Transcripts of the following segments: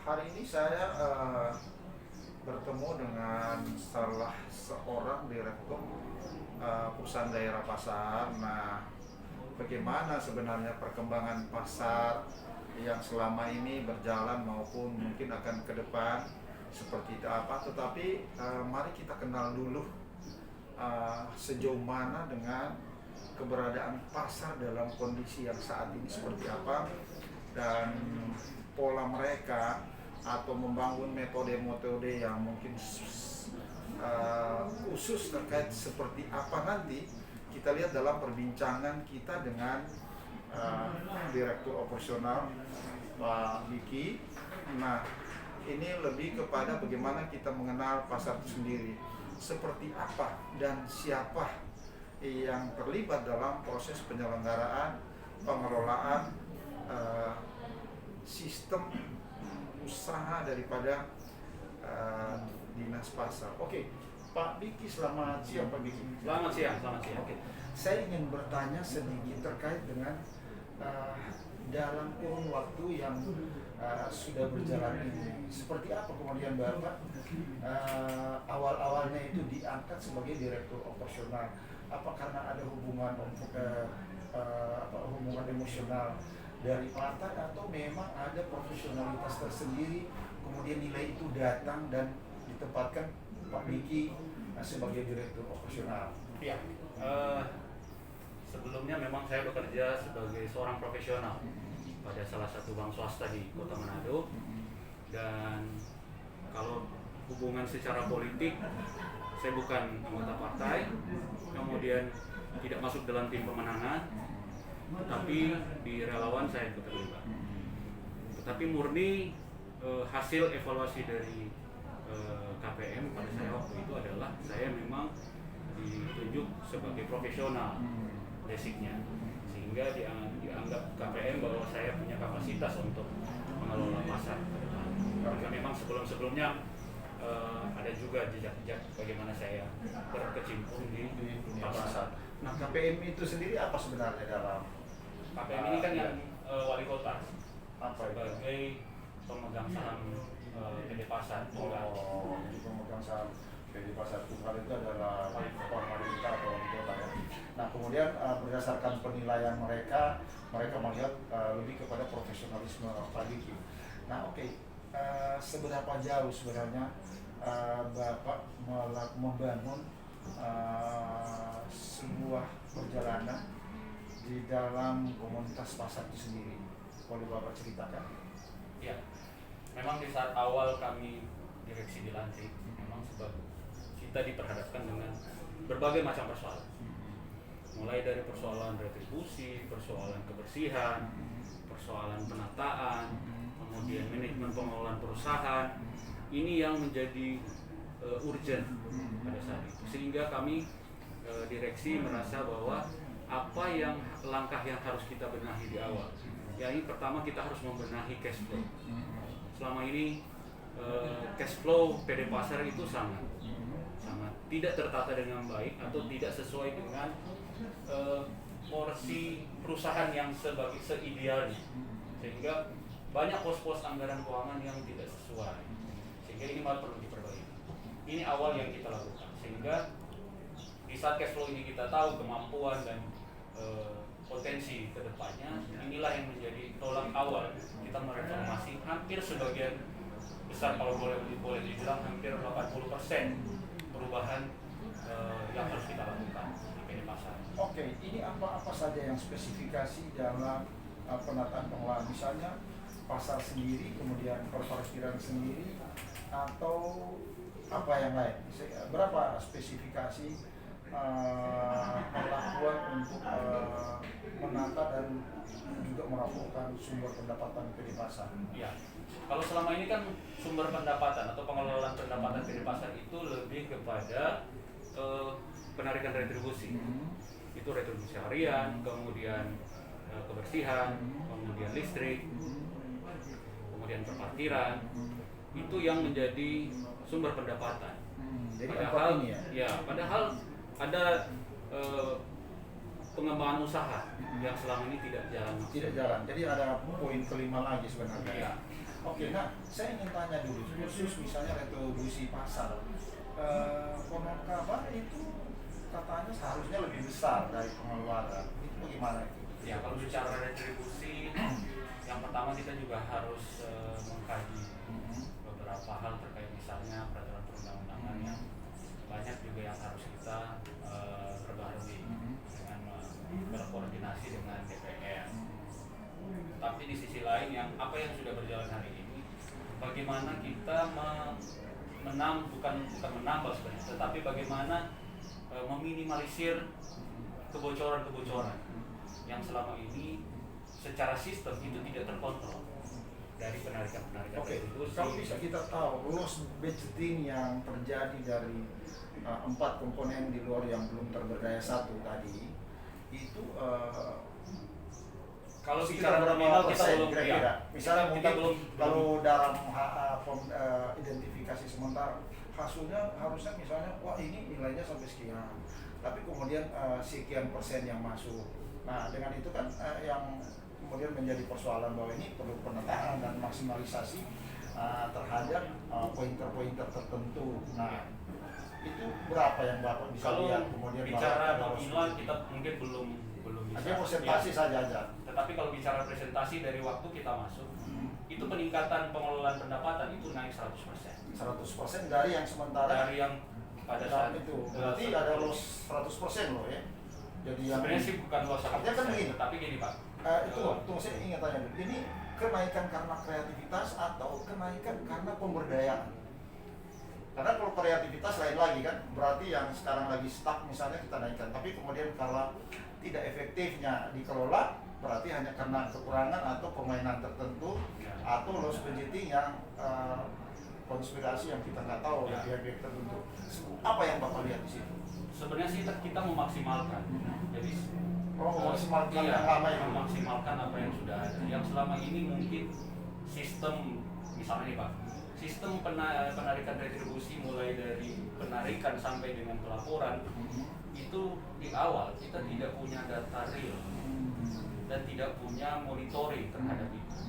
Hari ini saya bertemu dengan salah seorang direktur perusahaan daerah pasar. Nah, bagaimana sebenarnya perkembangan pasar yang selama ini berjalan maupun mungkin akan ke depan seperti itu apa. Tetapi mari kita kenal dulu sejauh mana dengan keberadaan pasar dalam kondisi yang saat ini seperti apa, dan pola mereka atau membangun metode-metode yang mungkin khusus terkait seperti apa nanti kita lihat dalam perbincangan kita dengan Direktur Operasional Pak Diki. Nah, ini lebih kepada bagaimana kita mengenal pasar itu sendiri, seperti apa dan siapa yang terlibat dalam proses penyelenggaraan, pengelolaan sistem usaha daripada dinas pasar. Oke, Pak Diki, selamat siang Pak Diki. Selamat siang. Oke. Saya ingin bertanya sedikit terkait dengan dalam kurun waktu yang sudah berjalan ini, seperti apa kemudian Bapak awal-awalnya itu diangkat sebagai direktur operasional? Apa karena ada hubungan hubungan emosional dari partai, atau memang ada profesionalitas tersendiri kemudian nilai itu datang dan ditempatkan Pak Diki sebagai direktur operasional? Ya, sebelumnya memang saya bekerja sebagai seorang profesional pada salah satu bank swasta di Kota Manado, dan kalau hubungan secara politik, saya bukan anggota partai, kemudian tidak masuk dalam tim pemenangan, tetapi di relawan saya ikut terlibat. Tetapi murni hasil evaluasi dari KPM pada saya waktu itu adalah saya memang ditunjuk sebagai profesional basicnya, sehingga dianggap KPM bahwa saya punya kapasitas untuk mengelola pasar ke depan. Karena memang sebelumnya ada juga jejak-jejak bagaimana saya berkecimpung di pasar. Nah, KPM itu sendiri apa sebenarnya dalam KPM ini kan yang wali kota apa itu? sebagai pemegang saham PD Pasar. Oh, jadi pemegang saham PD Pasar Tunggal itu adalah pemerintah atau wali kota ya. Nah, kemudian berdasarkan penilaian mereka melihat lebih kepada profesionalisme Pak Diki. Nah, oke. Seberapa jauh sebenarnya Bapak membangun sebuah perjalanan di dalam komunitas pasar itu sendiri? Boleh Bapak ceritakan? Ya, memang di saat awal kami direksi dilantik, memang sebab kita diperhadapkan dengan berbagai macam persoalan. Mulai dari persoalan retribusi, persoalan kebersihan, persoalan penataan, kemudian manajemen pengelolaan perusahaan. Ini yang menjadi urgent pada saat itu, sehingga kami direksi merasa bahwa apa yang langkah yang harus kita benahi di awal, yakni pertama kita harus membenahi cash flow. Selama ini cash flow PD Pasar itu sangat tidak tertata dengan baik atau tidak sesuai dengan porsi perusahaan yang seidealnya, sehingga banyak pos-pos anggaran keuangan yang tidak sesuai, sehingga ini malah perlu diperbaiki. Ini awal yang kita lakukan, sehingga di saat cash flow ini kita tahu kemampuan dan potensi kedepannya, inilah yang menjadi tolak awal kita mereformasi hampir sebagian besar, kalau boleh dibilang hampir 80% perubahan yang harus kita lakukan di PD Pasar. Oke, ini apa saja yang spesifikasi dalam penataan pengelolaan, misalnya pasar sendiri, kemudian perparkiran sendiri, atau apa yang lain? Berapa spesifikasi perlakuan untuk menata dan juga melakukan sumber pendapatan PD Pasar? Ya, kalau selama ini kan sumber pendapatan atau pengelolaan pendapatan PD Pasar itu lebih kepada penarikan retribusi. Itu retribusi harian, kemudian kebersihan, kemudian listrik, kemudian perparkiran. Itu yang menjadi sumber pendapatan. Jadi Padahal ini ya? Padahal ada pengembangan usaha yang selama ini tidak jalan. Tidak jalan. Jadi ada poin kelima lagi sebenarnya. Ya. Oke, nah saya ingin tanya dulu, khusus misalnya retribusi pasar, Konokawa itu katanya seharusnya lebih besar dari pengeluaran, itu bagaimana itu? Ya, kalau bicara retribusi, yang pertama kita juga harus mengkaji beberapa hal terkait misalnya peraturan perundang-undangan yang banyak juga yang harus kita perbarui dengan berkoordinasi dengan DPR. Tapi di sisi lain apa yang sudah berjalan hari ini, bagaimana kita bukan menambah sebenarnya, tetapi bagaimana meminimalisir kebocoran-kebocoran yang selama ini secara sistem itu tidak terkontrol dari penarikan-penarikan retribusi. Kalau bisa kita tahu loss budgeting yang terjadi dari 4 komponen di luar yang belum terberdaya satu tadi itu kalau sekitar bicara berapa nominal kita persen belum kira-kira? Misalnya kita mungkin belum kalau dalam identifikasi sementara hasilnya harusnya misalnya wah ini nilainya sampai sekian, tapi kemudian sekian persen yang masuk. Nah dengan itu kan yang kemudian menjadi persoalan bahwa ini perlu penetaan dan maksimalisasi terhadap pointer-pointer tertentu. Nah itu berapa yang Bapak bisa kalau lihat kemudian bicara nominal kita mungkin belum bisa. Hanya presentasi saja aja. Tetapi kalau bicara presentasi dari waktu kita masuk, itu peningkatan pengelolaan pendapatan itu naik 100%. 100% dari yang sementara. Dari yang pada saat itu berarti ada loss 100% loh ya. Jadi yang sebenarnya sih bukan loss 100%, artinya kan begini. tapi gini Pak. Tunggu saya ingin tanya dulu. Ini kenaikan karena kreativitas atau kenaikan karena pemberdayaan? Karena kalau kreativitas lain lagi kan, berarti yang sekarang lagi stuck misalnya kita naikkan. Tapi kemudian kalau tidak efektifnya dikelola, berarti hanya karena kekurangan atau permainan tertentu atau loss budgeting yang konspirasi yang kita nggak tahu oleh pihak-pihak tertentu. Apa yang Bapak lihat di situ? Sebenarnya sih kita memaksimalkan. Jadi memaksimalkan iya, yang lama itu. memaksimalkan apa yang sudah ada. Yang selama ini mungkin sistem misalnya nih Pak, sistem penarikan retribusi mulai dari penarikan sampai dengan pelaporan itu di awal kita tidak punya data real dan tidak punya monitoring terhadap itu,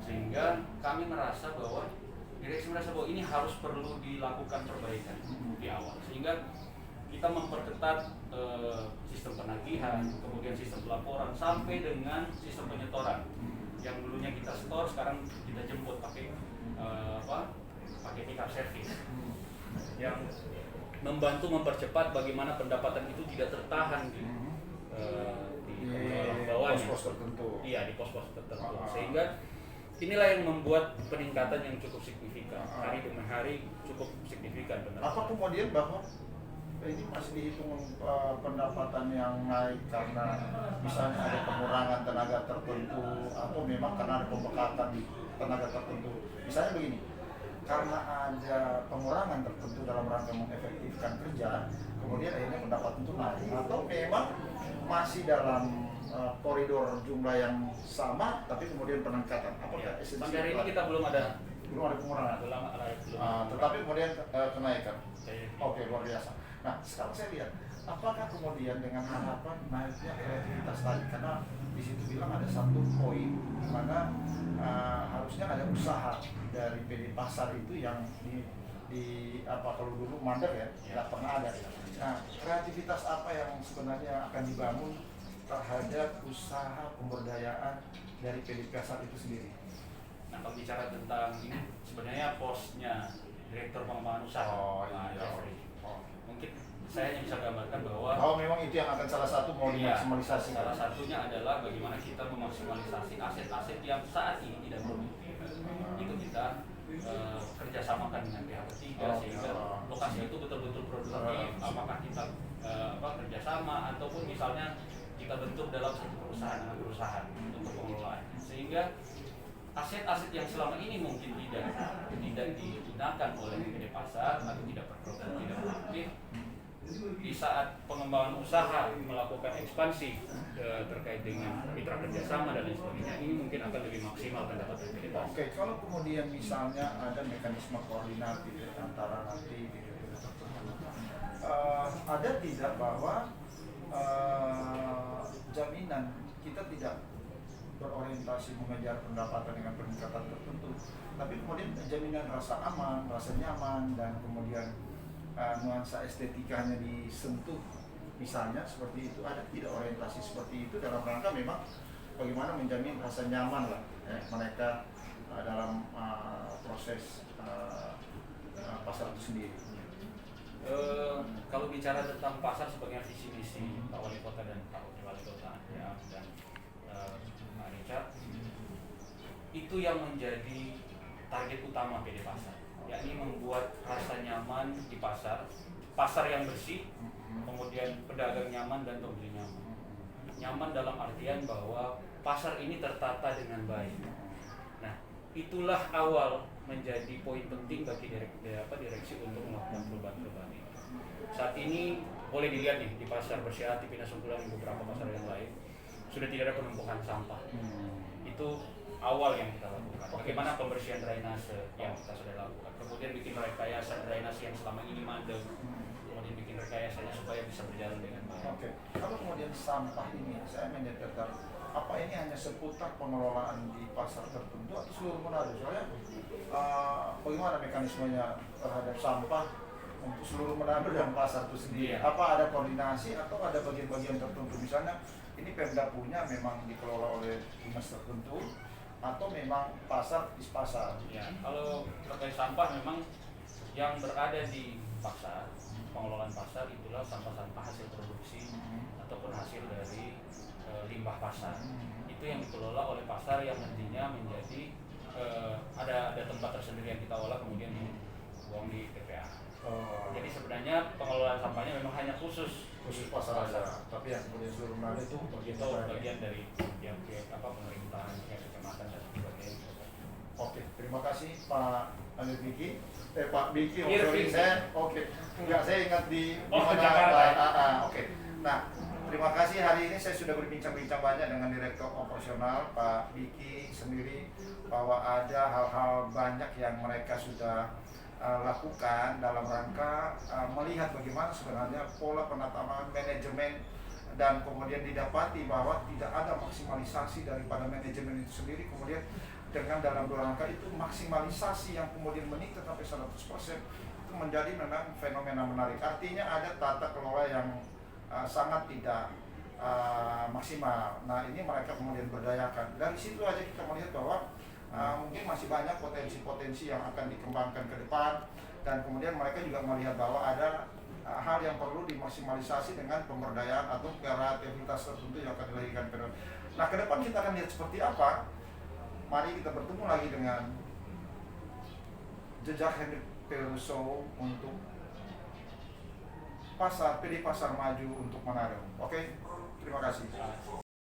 sehingga kami merasa bahwa direksi merasa bahwa ini harus perlu dilakukan perbaikan di awal, sehingga kita memperketat sistem penagihan, kemudian sistem pelaporan sampai dengan sistem penyetoran yang dulunya kita store sekarang kita jemput pakai pakai pick up service yang membantu mempercepat bagaimana pendapatan itu tidak tertahan di bawahnya, pos-pos tertentu. Iya, di pos-pos tertentu. Sehingga inilah yang membuat peningkatan yang cukup signifikan. Hari demi hari cukup signifikan pendapatan. Apa kemudian bahwa ini masih dihitung pendapatan yang naik karena misalnya ada pengurangan tenaga tertentu atau memang karena ada pembekatan di tenaga tertentu. Misalnya begini, karena ada pengurangan tertentu dalam rangka mengefektifkan kerja, kemudian akhirnya pendapatan itu naik, atau memang masih dalam koridor jumlah yang sama tapi kemudian peningkatan. Apakah esensi? Sampai hari ini kita belum ada pengurangan. Tetapi kemudian kenaikan. Oke, luar biasa. Nah, sekarang saya lihat apakah kemudian dengan harapan naiknya kreativitas tadi, karena di situ bilang ada satu poin di mana harusnya ada usaha dari PD Pasar itu yang di apa kalau dulu mandek ya, nggak pernah ada. Nah, kreativitas apa yang sebenarnya akan dibangun terhadap usaha pemberdayaan dari PD Pasar itu sendiri? Nah, kalau bicara tentang ini sebenarnya posnya Direktur Pengembangan Usaha. Mungkin saya hanya bisa gambarkan bahwa memang itu yang akan salah satu mau dimaksimalisasi. Salah satunya adalah bagaimana kita memaksimalisasi aset-aset yang saat ini tidak produktif. Itu kita kerjasamakan dengan pihak ketiga sehingga lokasi itu betul-betul produktif. Apakah kita kerjasama ataupun misalnya kita bentuk dalam satu perusahaan untuk pengelolaan, sehingga aset-aset yang selama ini mungkin tidak digunakan oleh PD Pasar atau tidak produktif, di saat pengembangan usaha melakukan ekspansi terkait dengan mitra kerjasama dan lain sebagainya, ini mungkin akan lebih maksimal pendapatan PD Pasar. Oke, kalau kemudian misalnya ada mekanisme koordinatif antara nanti ada tidak bahwa jaminan kita tidak berorientasi mengejar pendapatan dengan peningkatan tertentu, tapi kemudian jaminan rasa aman, rasa nyaman, dan kemudian nuansa estetikanya disentuh, misalnya seperti itu. Ada tidak orientasi seperti itu dalam rangka memang bagaimana menjamin rasa nyaman lah mereka dalam proses pasar itu sendiri. Kalau bicara tentang pasar sebagai visi misi Pak Wali Kota dan Pak Wakil Wali Kota ya, dan Pak Richard, itu yang menjadi target utama PD Pasar, yakni membuat rasa nyaman di pasar, pasar yang bersih, kemudian pedagang nyaman dan pembeli nyaman. Nyaman dalam artian bahwa pasar ini tertata dengan baik. Nah, itulah awal menjadi poin penting bagi direksi untuk melakukan perubahan-perubahan ini. Saat ini boleh dilihat nih di pasar Bersihati, Pindah Sunggulan, dan beberapa pasar yang lain sudah tidak ada penumpukan sampah. Itu awal yang kita lakukan. Bagaimana pembersihan drainase yang kita sudah lakukan. Kemudian bikin rekayasa drainase yang selama ini mandek. Kemudian bikin rekayasanya supaya bisa berjalan dengan baik. Oke. Kalau kemudian sampah ini, saya menjadi tertarik. Apa ini hanya seputar pengelolaan di pasar tertentu atau seluruh Manado? Soalnya bagaimana mekanismenya terhadap sampah untuk seluruh Manado dan pasar itu sendiri? Iya. Apa ada koordinasi atau ada bagian-bagian tertentu? Misalnya ini Pemda punya memang dikelola oleh dinas tertentu atau memang pasar is pasar? Ya, kalau terkait sampah memang yang berada di pasar, pengelolaan pasar itulah sampah-sampah hasil produksi ataupun hasil dari limbah pasar. Itu yang dikelola oleh pasar yang nantinya menjadi ada tempat tersendiri yang kita olah kemudian dibuang di TPA. Jadi sebenarnya pengelolaan sampahnya memang hanya khusus pasar aja, tapi yang kemudian seluruh Manado itu bagian dari yang pemerintahan kecamatan dan sebagainya. Oke, terima kasih Pak Amir Biki. Pak Biki, Irving. Enggak, saya ingat di mana Jakarta. Oke. Nah, terima kasih. Hari ini saya sudah berbincang-bincang banyak dengan Direktur Operasional Pak Biki sendiri, bahwa ada hal-hal banyak yang mereka sudah lakukan dalam rangka melihat bagaimana sebenarnya pola penataan manajemen, dan kemudian didapati bahwa tidak ada maksimalisasi daripada manajemen itu sendiri. Kemudian dengan dalam rangka itu maksimalisasi yang kemudian meningkat sampai 100% itu menjadi memang fenomena menarik. Artinya ada tata kelola yang sangat tidak maksimal. Nah, ini mereka kemudian berdayakan. Dari situ aja kita melihat bahwa mungkin masih banyak potensi-potensi yang akan dikembangkan ke depan, dan kemudian mereka juga melihat bahwa ada hal yang perlu dimaksimalisasi dengan pemberdayaan atau kreativitas tertentu yang akan dilahirkan. Nah, ke depan kita akan lihat seperti apa. Mari kita bertemu lagi dengan jejak Hendrik Peruso untuk PD Pasar Maju untuk Manado. Oke, terima kasih.